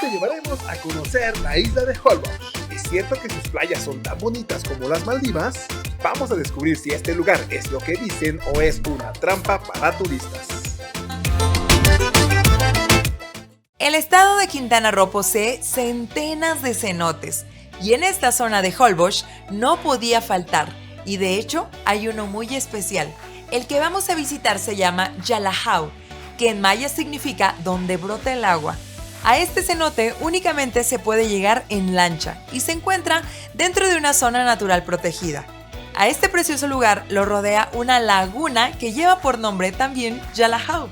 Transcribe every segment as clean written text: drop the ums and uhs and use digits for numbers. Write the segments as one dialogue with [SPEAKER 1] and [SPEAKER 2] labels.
[SPEAKER 1] te llevaremos a conocer la isla de Holbox. ¿Es cierto que sus playas son tan bonitas como las Maldivas? Vamos a descubrir si este lugar es lo que dicen o es una trampa para turistas.
[SPEAKER 2] El estado de Quintana Roo posee centenas de cenotes y en esta zona de Holbox no podía faltar, y de hecho hay uno muy especial. El que vamos a visitar se llama Yalajao, que en maya significa donde brota el agua. A este cenote únicamente se puede llegar en lancha y se encuentra dentro de una zona natural protegida. A este precioso lugar lo rodea una laguna que lleva por nombre también Yalajao,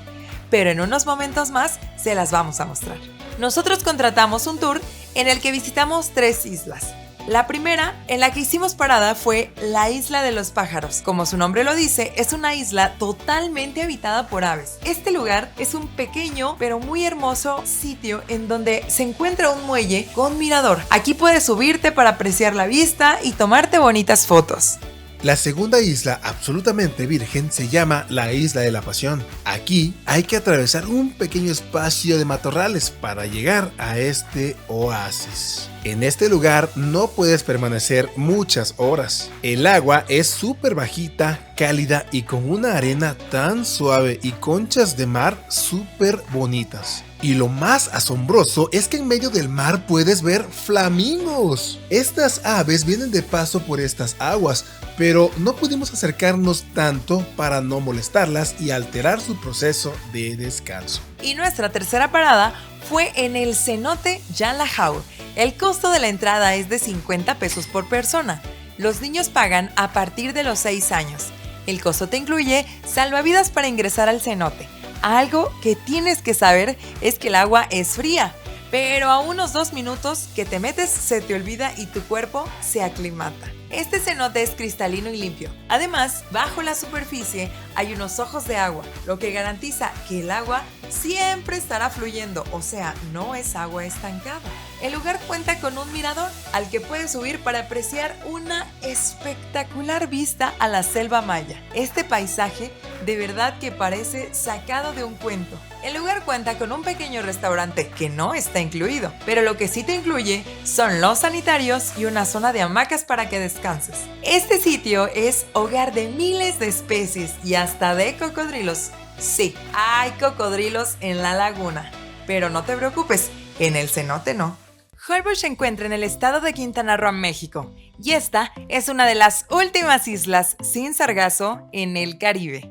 [SPEAKER 2] pero en unos momentos más se las vamos a mostrar. Nosotros contratamos un tour en el que visitamos 3 islas. La primera en la que hicimos parada fue la Isla de los Pájaros. Como su nombre lo dice, es una isla totalmente habitada por aves. Este lugar es un pequeño pero muy hermoso sitio en donde se encuentra un muelle con mirador. Aquí puedes subirte para apreciar la vista y tomarte bonitas fotos.
[SPEAKER 1] La segunda isla absolutamente virgen se llama la Isla de la Pasión. Aquí hay que atravesar un pequeño espacio de matorrales para llegar a este oasis. En este lugar no puedes permanecer muchas horas. El agua es súper bajita, cálida y con una arena tan suave y conchas de mar súper bonitas. Y lo más asombroso es que en medio del mar puedes ver flamingos. Estas aves vienen de paso por estas aguas, pero no pudimos acercarnos tanto para no molestarlas y alterar su proceso de descanso.
[SPEAKER 2] Y nuestra tercera parada fue en el cenote Yalajao. El costo de la entrada es de 50 pesos por persona. Los niños pagan a partir de los 6 años. El costo te incluye salvavidas para ingresar al cenote. Algo que tienes que saber es que el agua es fría, pero a unos 2 minutos que te metes se te olvida y tu cuerpo se aclimata. Este cenote es cristalino y limpio. Además, bajo la superficie hay unos ojos de agua, lo que garantiza que el agua siempre estará fluyendo, o sea, no es agua estancada. El lugar cuenta con un mirador al que puedes subir para apreciar una espectacular vista a la selva maya. Este paisaje de verdad que parece sacado de un cuento. El lugar cuenta con un pequeño restaurante que no está incluido, pero lo que sí te incluye son los sanitarios y una zona de hamacas para que descanses. Este sitio es hogar de miles de especies y hasta de cocodrilos. Sí, hay cocodrilos en la laguna, pero no te preocupes, en el cenote no. Holbox se encuentra en el estado de Quintana Roo, México, y esta es una de las últimas islas sin sargazo en el Caribe.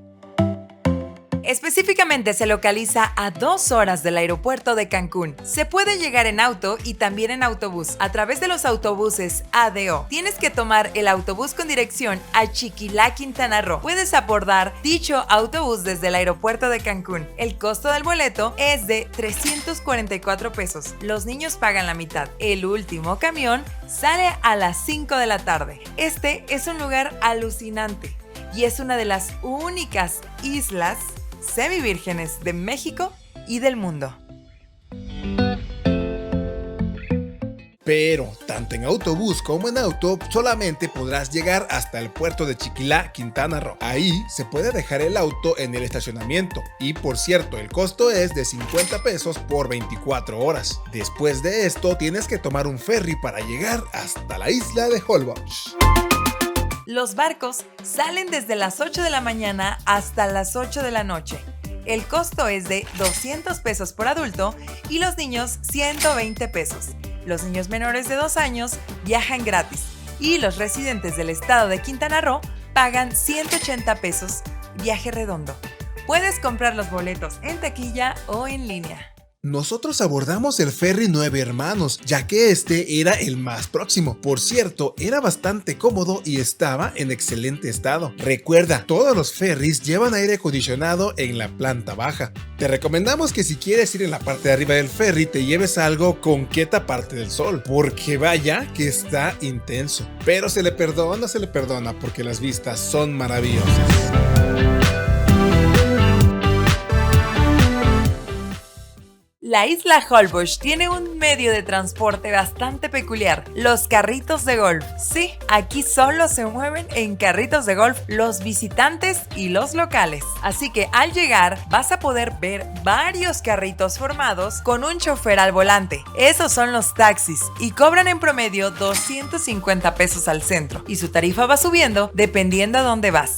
[SPEAKER 2] Específicamente se localiza a 2 horas del aeropuerto de Cancún. Se puede llegar en auto y también en autobús a través de los autobuses ADO. Tienes que tomar el autobús con dirección a Chiquilá, Quintana Roo. Puedes abordar dicho autobús desde el aeropuerto de Cancún. El costo del boleto es de 344 pesos. Los niños pagan la mitad. El último camión sale a las 5 de la tarde. Este es un lugar alucinante y es una de las únicas islas semivírgenes de México y del mundo.
[SPEAKER 1] Pero tanto en autobús como en auto solamente podrás llegar hasta el puerto de Chiquilá, Quintana Roo. Ahí se puede dejar el auto en el estacionamiento y por cierto el costo es de 50 pesos por 24 horas. Después de esto tienes que tomar un ferry para llegar hasta la isla de Holbox.
[SPEAKER 2] Los barcos salen desde las 8 de la mañana hasta las 8 de la noche. El costo es de 200 pesos por adulto y los niños 120 pesos. Los niños menores de 2 años viajan gratis y los residentes del estado de Quintana Roo pagan 180 pesos viaje redondo. Puedes comprar los boletos en taquilla o en línea.
[SPEAKER 1] Nosotros abordamos el ferry Nueve Hermanos, ya que este era el más próximo. Por cierto, era bastante cómodo y estaba en excelente estado. Recuerda, todos los ferries llevan aire acondicionado en la planta baja. Te recomendamos que si quieres ir en la parte de arriba del ferry, te lleves algo con que taparte del sol, porque vaya que está intenso. Pero se le perdona, porque las vistas son maravillosas.
[SPEAKER 2] La isla Holbox tiene un medio de transporte bastante peculiar, los carritos de golf. Sí, aquí solo se mueven en carritos de golf los visitantes y los locales. Así que al llegar vas a poder ver varios carritos formados con un chofer al volante. Esos son los taxis y cobran en promedio 250 pesos al centro y su tarifa va subiendo dependiendo a dónde vas.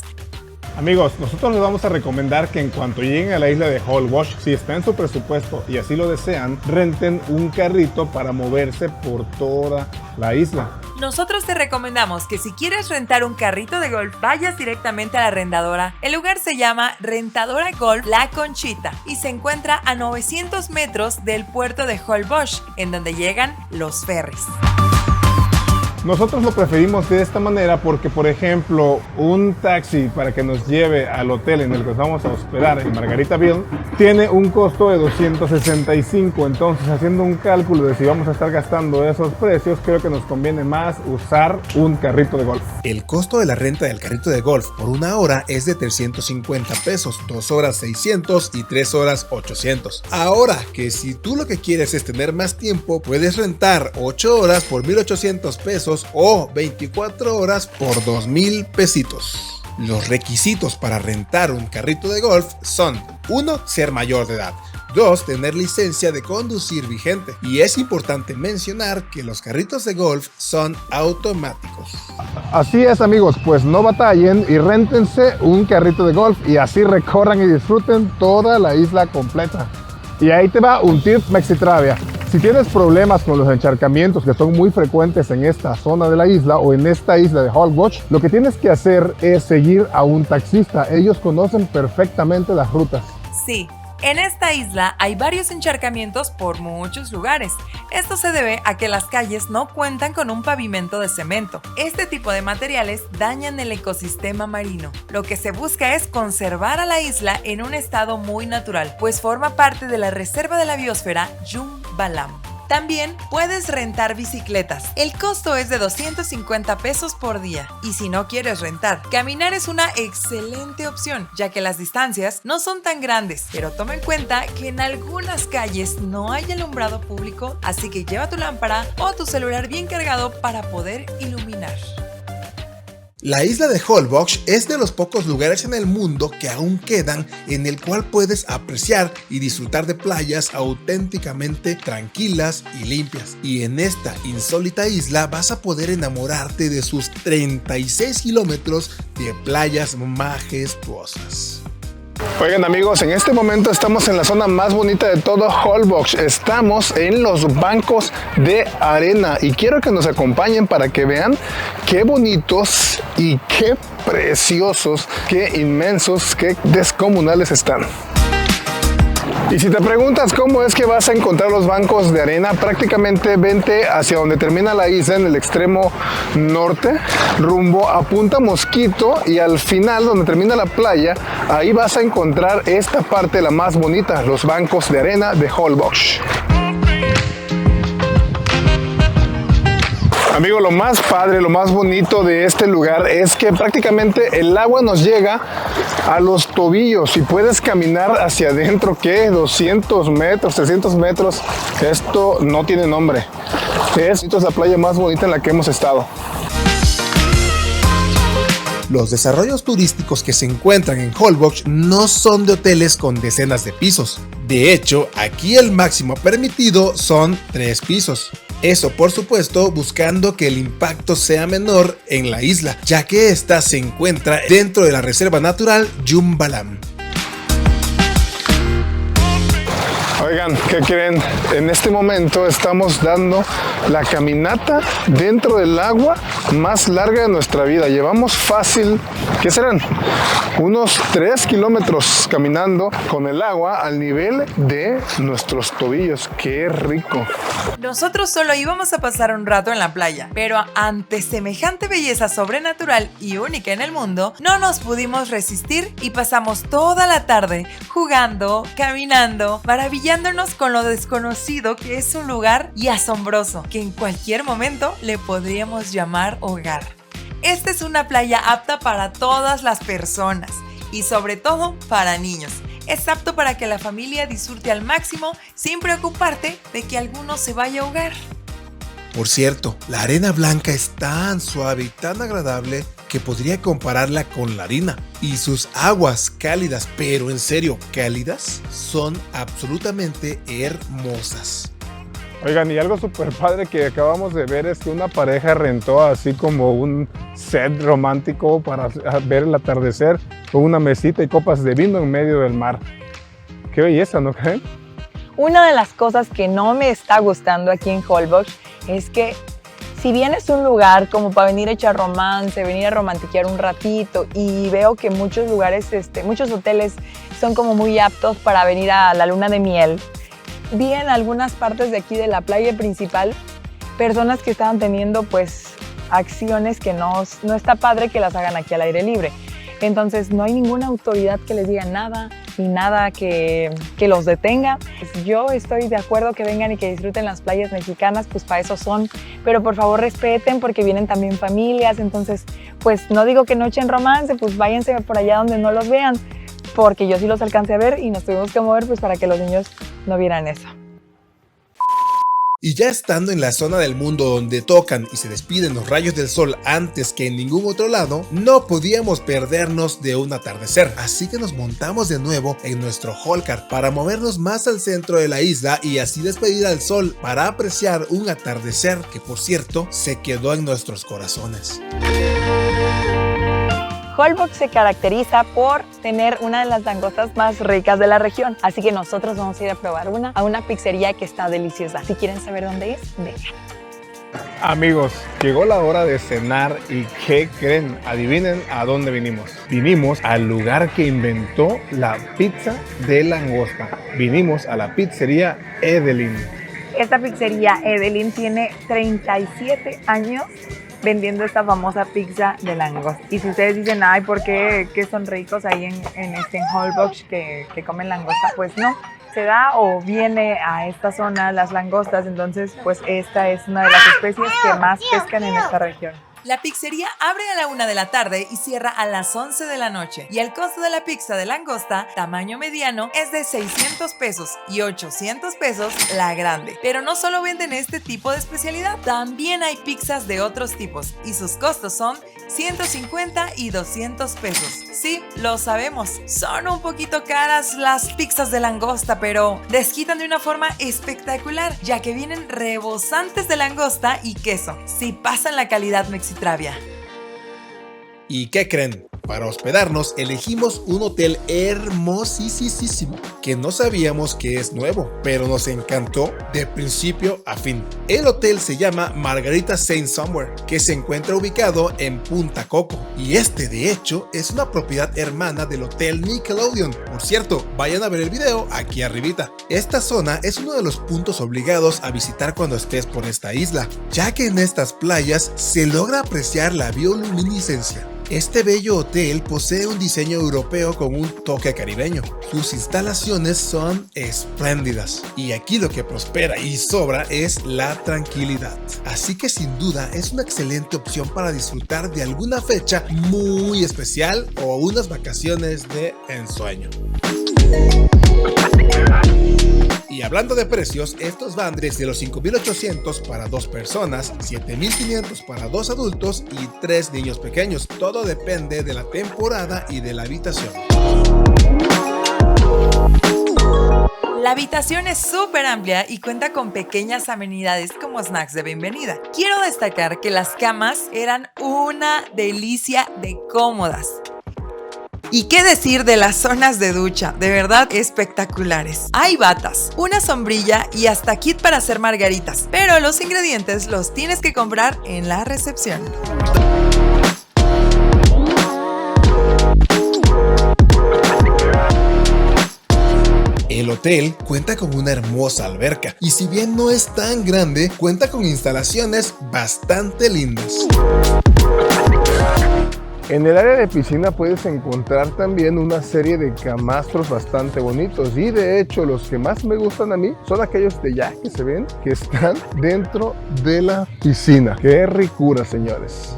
[SPEAKER 3] Amigos, nosotros les vamos a recomendar que en cuanto lleguen a la isla de Holbox, si está en su presupuesto y así lo desean, renten un carrito para moverse por toda la isla.
[SPEAKER 2] Nosotros te recomendamos que si quieres rentar un carrito de golf, vayas directamente a la arrendadora. El lugar se llama Rentadora Golf La Conchita y se encuentra a 900 metros del puerto de Holbox, en donde llegan los ferries.
[SPEAKER 3] Nosotros lo preferimos de esta manera porque, por ejemplo, un taxi para que nos lleve al hotel en el que nos vamos a hospedar en Margaritaville tiene un costo de 265. Entonces, haciendo un cálculo de si vamos a estar gastando esos precios, creo que nos conviene más usar un carrito de golf.
[SPEAKER 1] El costo de la renta del carrito de golf por una hora es de 350 pesos, 2 horas 600 y 3 horas 800. Ahora que si tú lo que quieres es tener más tiempo, puedes rentar 8 horas por 1,800 pesos o 24 horas por 2,000 pesitos. Los requisitos para rentar un carrito de golf son: 1. Ser mayor de edad. 2. Tener licencia de conducir vigente. Y es importante mencionar que los carritos de golf son automáticos.
[SPEAKER 3] Así es, amigos, pues no batallen y réntense un carrito de golf y así recorran y disfruten toda la isla completa. Y ahí te va un tip Mexitravia. Si tienes problemas con los encharcamientos que son muy frecuentes en esta zona de la isla o en esta isla de Holbox, lo que tienes que hacer es seguir a un taxista. Ellos conocen perfectamente las rutas.
[SPEAKER 2] Sí. En esta isla hay varios encharcamientos por muchos lugares. Esto se debe a que las calles no cuentan con un pavimento de cemento. Este tipo de materiales dañan el ecosistema marino. Lo que se busca es conservar a la isla en un estado muy natural, pues forma parte de la reserva de la biosfera Jumbalam. También puedes rentar bicicletas. El costo es de 250 pesos por día. Y si no quieres rentar, caminar es una excelente opción, ya que las distancias no son tan grandes. Pero toma en cuenta que en algunas calles no hay alumbrado público, así que lleva tu lámpara o tu celular bien cargado para poder iluminar.
[SPEAKER 1] La isla de Holbox es de los pocos lugares en el mundo que aún quedan en el cual puedes apreciar y disfrutar de playas auténticamente tranquilas y limpias. Y en esta insólita isla vas a poder enamorarte de sus 36 kilómetros de playas majestuosas.
[SPEAKER 3] Oigan, amigos, en este momento estamos en la zona más bonita de todo Holbox. Estamos en los bancos de arena y quiero que nos acompañen para que vean qué bonitos y qué preciosos, qué inmensos, qué descomunales están. Y si te preguntas cómo es que vas a encontrar los bancos de arena, prácticamente vente hacia donde termina la isla, en el extremo norte, rumbo a Punta Mosquito, y al final, donde termina la playa, ahí vas a encontrar esta parte, la más bonita, los bancos de arena de Holbox. Amigo, lo más padre, lo más bonito de este lugar es que prácticamente el agua nos llega a los tobillos y puedes caminar hacia adentro, ¿qué? 200 metros, 300 metros. Esto no tiene nombre. Esta es la playa más bonita en la que hemos estado.
[SPEAKER 1] Los desarrollos turísticos que se encuentran en Holbox no son de hoteles con decenas de pisos. De hecho, aquí el máximo permitido son 3 pisos. Eso, por supuesto, buscando que el impacto sea menor en la isla, ya que esta se encuentra dentro de la reserva natural Jumbalam.
[SPEAKER 3] Oigan, ¿qué creen? En este momento estamos dando la caminata dentro del agua más larga de nuestra vida. Llevamos fácil, ¿qué serán? Unos 3 kilómetros caminando con el agua al nivel de nuestros tobillos. ¡Qué rico!
[SPEAKER 2] Nosotros solo íbamos a pasar un rato en la playa, pero ante semejante belleza sobrenatural y única en el mundo, no nos pudimos resistir y pasamos toda la tarde jugando, caminando, maravillándonos con lo desconocido que es un lugar y asombroso que en cualquier momento le podríamos llamar hogar. Esta es una playa apta para todas las personas y sobre todo para niños. Es apto para que la familia disfrute al máximo sin preocuparte de que alguno se vaya a ahogar.
[SPEAKER 1] Por cierto, la arena blanca es tan suave y tan agradable que podría compararla con la harina. Y sus aguas cálidas, pero en serio cálidas, son absolutamente hermosas.
[SPEAKER 3] Oigan, y algo súper padre que acabamos de ver es que una pareja rentó así como un set romántico para ver el atardecer con una mesita y copas de vino en medio del mar. Qué belleza, ¿no creen?
[SPEAKER 4] Una de las cosas que no me está gustando aquí en Holbox es que si bien es un lugar como para venir a echar romance, venir a romantiquear un ratito, y veo que muchos lugares, muchos hoteles son como muy aptos para venir a la luna de miel, vi en algunas partes de aquí de la playa principal personas que estaban teniendo pues acciones que no está padre que las hagan aquí al aire libre. Entonces no hay ninguna autoridad que les diga nada, ni nada que los detenga. Pues yo estoy de acuerdo que vengan y que disfruten las playas mexicanas, pues para eso son. Pero por favor respeten porque vienen también familias. Entonces, pues no digo que no echen romance, pues váyanse por allá donde no los vean. Porque yo sí los alcancé a ver y nos tuvimos que mover pues para que los niños no vieran eso.
[SPEAKER 1] Y ya estando en la zona del mundo donde tocan y se despiden los rayos del sol antes que en ningún otro lado, no podíamos perdernos de un atardecer. Así que nos montamos de nuevo en nuestro Holcar para movernos más al centro de la isla y así despedir al sol para apreciar un atardecer que, por cierto, se quedó en nuestros corazones.
[SPEAKER 4] Holbox se caracteriza por tener una de las langostas más ricas de la región, así que nosotros vamos a ir a probar a una pizzería que está deliciosa. Si quieren saber dónde es, vengan.
[SPEAKER 3] Amigos, llegó la hora de cenar y ¿qué creen? Adivinen a dónde vinimos. Vinimos al lugar que inventó la pizza de langosta. Vinimos a la pizzería Edelin.
[SPEAKER 4] Esta pizzería Edelin tiene 37 años vendiendo esta famosa pizza de langosta. Y si ustedes dicen, ay, ¿por qué son ricos ahí en Holbox que comen langosta? Pues no, se da o viene a esta zona las langostas, entonces pues esta es una de las especies que más pescan en esta región.
[SPEAKER 2] La pizzería abre a la 1 de la tarde y cierra a las 11 de la noche. Y el costo de la pizza de langosta, tamaño mediano, es de 600 pesos y 800 pesos la grande. Pero no solo venden este tipo de especialidad, también hay pizzas de otros tipos y sus costos son 150 y 200 pesos. Sí, lo sabemos, son un poquito caras las pizzas de langosta, pero desquitan de una forma espectacular, ya que vienen rebosantes de langosta y queso. Sí pasan la calidad mexicana.
[SPEAKER 1] ¿Y qué creen? Para hospedarnos elegimos un hotel hermosísimo que no sabíamos que es nuevo, pero nos encantó de principio a fin. El hotel se llama Margarita Saint Somewhere, que se encuentra ubicado en Punta Coco, y de hecho es una propiedad hermana del Hotel Nickelodeon. Por cierto, vayan a ver el video aquí arribita. Esta zona es uno de los puntos obligados a visitar cuando estés por esta isla, ya que en estas playas se logra apreciar la bioluminiscencia. Este bello hotel posee un diseño europeo con un toque caribeño. Sus instalaciones son espléndidas y aquí lo que prospera y sobra es la tranquilidad. Así que sin duda es una excelente opción para disfrutar de alguna fecha muy especial o unas vacaciones de ensueño. Y hablando de precios, estos van desde los 5,800 para 2 personas, 7,500 para 2 adultos y 3 niños pequeños. Todo depende de la temporada y de la habitación.
[SPEAKER 2] La habitación es súper amplia y cuenta con pequeñas amenidades como snacks de bienvenida. Quiero destacar que las camas eran una delicia de cómodas. ¿Y qué decir de las zonas de ducha? De verdad espectaculares. Hay batas, una sombrilla y hasta kit para hacer margaritas, pero los ingredientes los tienes que comprar en la recepción.
[SPEAKER 1] El hotel cuenta con una hermosa alberca y si bien no es tan grande, cuenta con instalaciones bastante lindas.
[SPEAKER 3] En el área de piscina puedes encontrar también una serie de camastros bastante bonitos y de hecho los que más me gustan a mí son aquellos de ya que se ven que están dentro de la piscina. ¡Qué ricura, señores!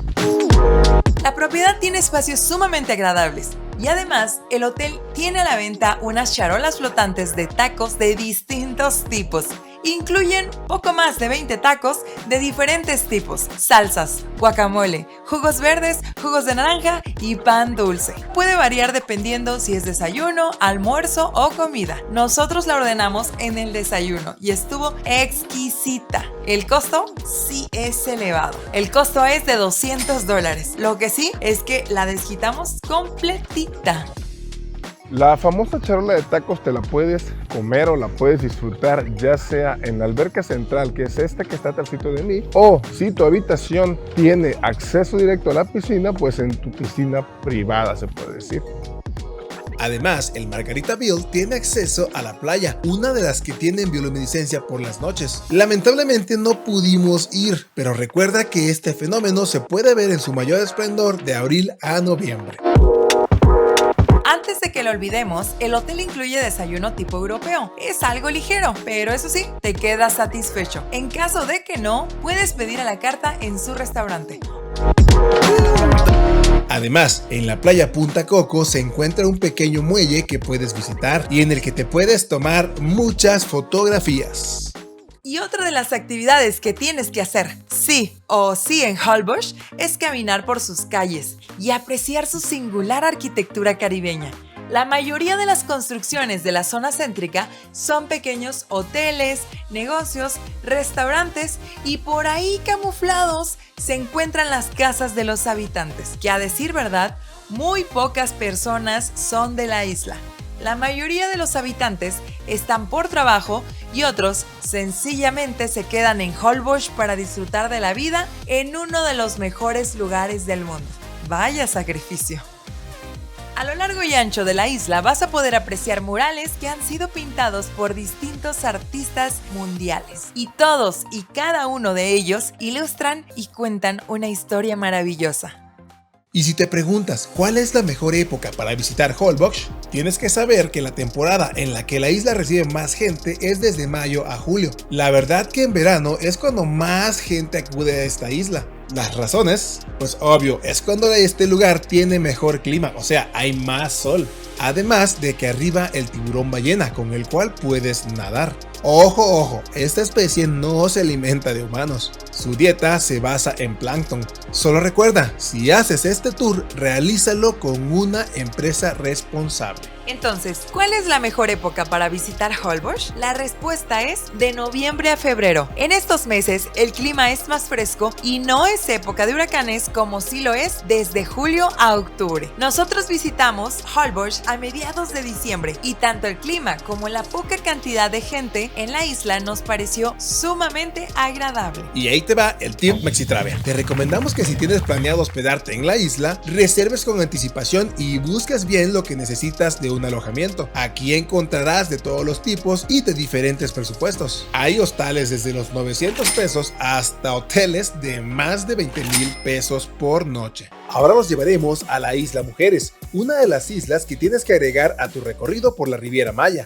[SPEAKER 2] La propiedad tiene espacios sumamente agradables. Y además, el hotel tiene a la venta unas charolas flotantes de tacos de distintos tipos. Incluyen poco más de 20 tacos de diferentes tipos, salsas, guacamole, jugos verdes, jugos de naranja y pan dulce. Puede variar dependiendo si es desayuno, almuerzo o comida. Nosotros la ordenamos en el desayuno y estuvo exquisita. El costo sí es elevado. El costo es de $200. Lo que sí es que la desquitamos completita.
[SPEAKER 3] La famosa charola de tacos te la puedes comer o la puedes disfrutar ya sea en la alberca central, que es esta que está atrásito de mí, o si tu habitación tiene acceso directo a la piscina, pues en tu piscina privada se puede decir.
[SPEAKER 1] Además, el Margaritaville tiene acceso a la playa, una de las que tienen bioluminiscencia por las noches. Lamentablemente no pudimos ir, pero recuerda que este fenómeno se puede ver en su mayor esplendor de abril a noviembre.
[SPEAKER 2] Antes de que lo olvidemos, el hotel incluye desayuno tipo europeo. Es algo ligero, pero eso sí, te quedas satisfecho. En caso de que no, puedes pedir a la carta en su restaurante.
[SPEAKER 1] Además, en la playa Punta Coco se encuentra un pequeño muelle que puedes visitar y en el que te puedes tomar muchas fotografías.
[SPEAKER 2] Y otra de las actividades que tienes que hacer sí o sí en Holbox es caminar por sus calles y apreciar su singular arquitectura caribeña. La mayoría de las construcciones de la zona céntrica son pequeños hoteles, negocios, restaurantes y por ahí camuflados se encuentran las casas de los habitantes, que a decir verdad, muy pocas personas son de la isla. La mayoría de los habitantes están por trabajo y otros sencillamente se quedan en Holbox para disfrutar de la vida en uno de los mejores lugares del mundo. ¡Vaya sacrificio! A lo largo y ancho de la isla vas a poder apreciar murales que han sido pintados por distintos artistas mundiales. Y todos y cada uno de ellos ilustran y cuentan una historia maravillosa.
[SPEAKER 1] Y si te preguntas cuál es la mejor época para visitar Holbox, tienes que saber que la temporada en la que la isla recibe más gente es desde mayo a julio. La verdad que en verano es cuando más gente acude a esta isla. Las razones, pues obvio, es cuando este lugar tiene mejor clima, o sea, hay más sol. Además de que arriba el tiburón ballena con el cual puedes nadar. Ojo, ojo, esta especie no se alimenta de humanos. Su dieta se basa en plancton. Solo recuerda, si haces este tour, realízalo con una empresa responsable.
[SPEAKER 2] Entonces, ¿cuál es la mejor época para visitar Holbox? La respuesta es de noviembre a febrero. En estos meses el clima es más fresco y no es época de huracanes como sí lo es desde julio a octubre. Nosotros visitamos Holbox a mediados de diciembre y tanto el clima como la poca cantidad de gente en la isla nos pareció sumamente agradable.
[SPEAKER 1] Y ahí te va el tip Mexitravel. Te recomendamos que si tienes planeado hospedarte en la isla, reserves con anticipación y busques bien lo que necesitas de un alojamiento. Aquí encontrarás de todos los tipos y de diferentes presupuestos. Hay hostales desde los 900 pesos hasta hoteles de más de 20,000 pesos por noche. Ahora nos llevaremos a la Isla Mujeres, una de las islas que tienes que agregar a tu recorrido por la Riviera Maya.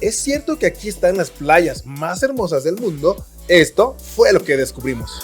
[SPEAKER 1] Es cierto que aquí están las playas más hermosas del mundo. Esto fue lo que descubrimos.